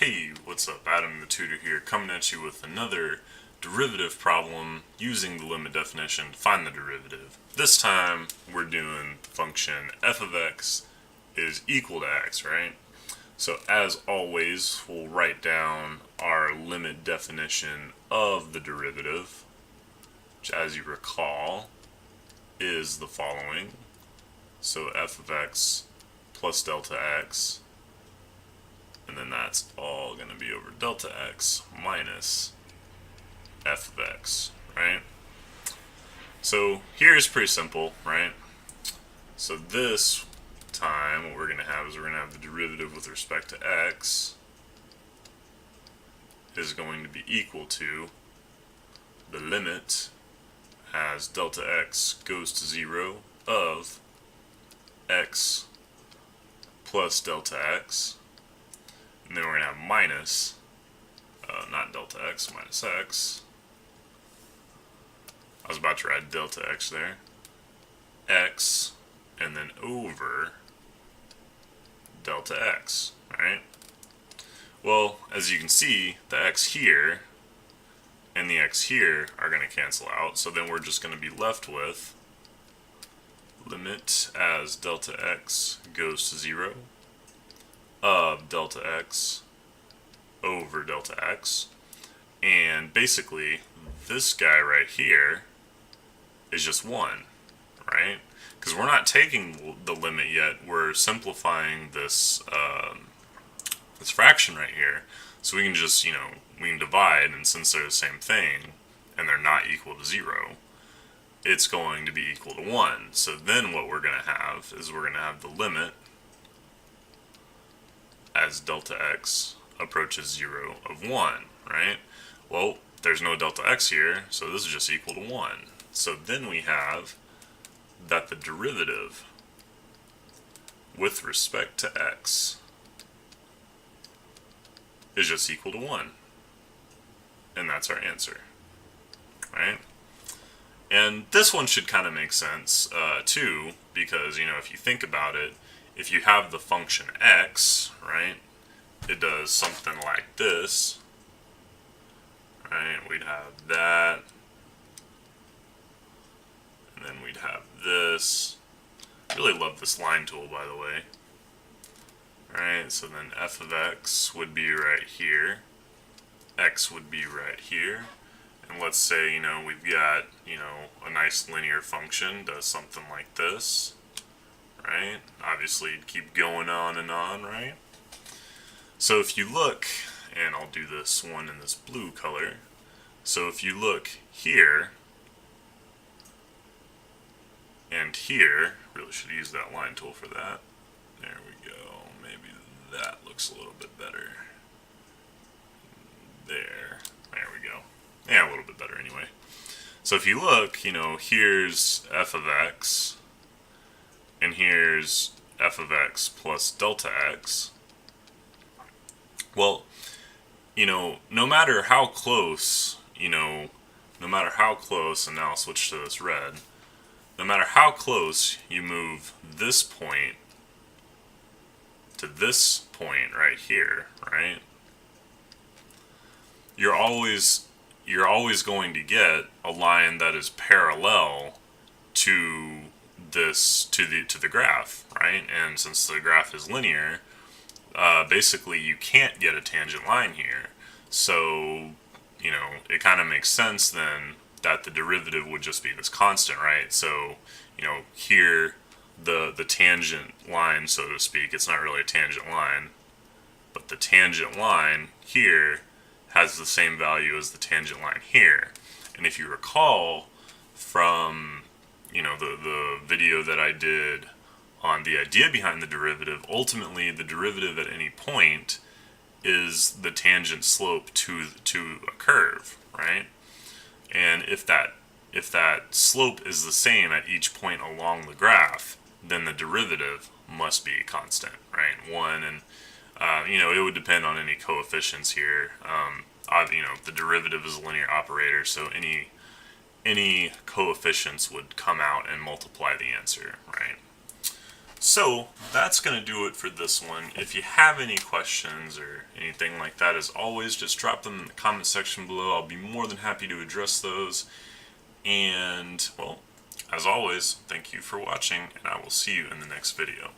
Hey, what's up? Adam the Tutor here, coming at you with another derivative problem using the limit definition to find the derivative. This time we're doing function f of x is equal to x, right? So as always, we'll write down our limit definition of the derivative, which as you recall is the following. So f of x plus delta x, and then that's all going to be over delta x minus f of x, right? So here's pretty simple, right? So this time what we're going to have is we're going to have the derivative with respect to x is going to be equal to the limit as delta x goes to 0 of x plus delta x, and then we're going to have minus, not delta x, minus x. I was about to write delta x there. X, and then over delta x, right? Well, as you can see, the x here and the x here are going to cancel out, so then we're just going to be left with limit as delta x goes to 0 of delta x over delta x, and basically this guy right here is just 1, right? Because we're not taking the limit yet, we're simplifying this this fraction right here, so we can just, we can divide, and since they're the same thing and they're not equal to 0, it's going to be equal to 1. So then what we're going to have is we're going to have the limit as delta x approaches 0 of 1, right? Well, there's no delta x here, so this is just equal to 1. So then we have that the derivative with respect to x is just equal to 1. And that's our answer, right? And this one should kind of make sense too, because, if you think about it, if you have the function x, right, it does something like this, right? We'd have that, and then we'd have this. I really love this line tool, by the way. Alright, so then f of x would be right here, x would be right here, and let's say, we've got, a nice linear function, does something like this, right? Obviously, it'd keep going on and on, right? So if you look, and I'll do this one in this blue color, so if you look here, and here, really should use that line tool for that. There we go. Maybe that looks a little bit better. There we go. Yeah, a little bit better anyway. So if you look, here's f of x, and here's f of x plus delta x. Well, no matter how close, and now I'll switch to this red, no matter how close you move this point to this point right here, right? You're always going to get a line that is parallel to this to the graph, right? And since the graph is linear, basically you can't get a tangent line here. So, it kind of makes sense then that the derivative would just be this constant, right? So, here the tangent line, so to speak, it's not really a tangent line, but the tangent line here has the same value as the tangent line here. And if you recall from, the video that I did on the idea behind the derivative, ultimately the derivative at any point is the tangent slope to a curve, right? And if that slope is the same at each point along the graph, then the derivative must be constant, right? 1, and it would depend on any coefficients here. The derivative is a linear operator, so any coefficients would come out and multiply the answer, right? So that's going to do it for this one. If you have any questions or anything like that, as always, just drop them in the comment section below. I'll be more than happy to address those. And, well, as always, thank you for watching, and I will see you in the next video.